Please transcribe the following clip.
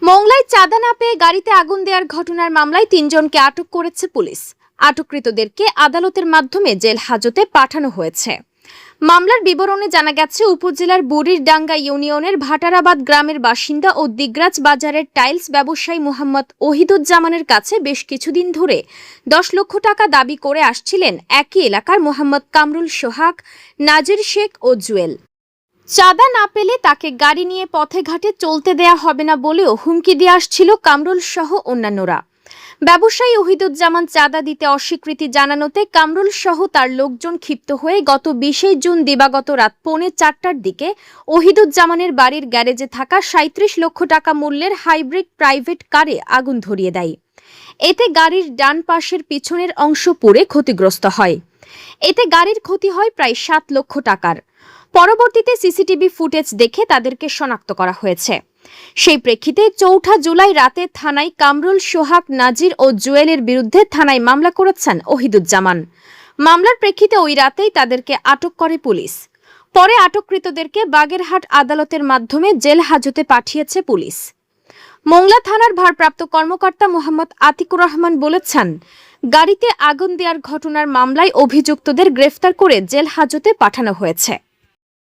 মংলায় চাঁদা না পেয়ে গাড়িতে আগুন দেওয়ার ঘটনার মামলায় ৩ জনকে আটক করেছে পুলিশ। আটককৃতদেরকে আদালতের মাধ্যমে জেল হাজতে পাঠানো হয়েছে। মামলার বিবরণে জানা গেছে, উপজেলার বুড়িরডাঙ্গা ইউনিয়নের ভাটারাবাদ গ্রামের বাসিন্দা ও দিগরাজ বাজারের টাইলস ব্যবসায়ী মোহাম্মদ ওহিদুজ্জামানের কাছে বেশ কিছুদিন ধরে ১০ লক্ষ টাকা দাবি করে আসছিলেন একই এলাকার মোহাম্মদ কামরুল সোহাগ, নাজির শেখ ও জুয়েল। চাঁদা না পেলে তাকে গাড়ি নিয়ে পথে ঘাটে চলতে দেয়া হবে না বলেও হুমকি দিয়ে আসছিল কামরুল সহ অন্যান্যরা। ব্যবসায়ী ওহিদুজ্জামান চাঁদা দিতে অস্বীকৃতি জানানোতে কামরুল সহ তার লোকজন ক্ষিপ্ত হয়ে গত ২০ জুন দিবাগত রাত ৩:৪টার দিকে ওহিদুজ্জামানের বাড়ির গ্যারেজে থাকা ৩৭ লক্ষ টাকা মূল্যের হাইব্রিড প্রাইভেট কারে আগুন ধরিয়ে দেয়। এতে গাড়ির ডান পাশের পিছনের অংশ পুড়ে ক্ষতিগ্রস্ত হয়। এতে গাড়ির ক্ষতি হয় প্রায় ৭ লক্ষ টাকার। পরবর্তীতে সিসিটিভি ফুটেজ দেখে তাদেরকে শনাক্ত করা হয়েছে। সেই প্রেক্ষিতে ৪ঠা জুলাই রাতে থানায় কামরুল, সোহাগ, নাজির ও জুয়েলের বিরুদ্ধে থানায় মামলা করেছেন ওহিদুজ্জামান। মামলার প্রেক্ষিতে ওই রাতেই তাদেরকে আটক করে পুলিশ। পরে আটককৃতদেরকে বাগেরহাট আদালতের মাধ্যমে জেল হাজতে পাঠিয়েছে পুলিশ। মংলা থানার ভারপ্রাপ্ত কর্মকর্তা মোহাম্মদ আতিকুর রহমান বলেছেন, গাড়িতে আগুন দেওয়ার ঘটনার মামলায় অভিযুক্তদের গ্রেফতার করে জেল হাজতে পাঠানো হয়েছে।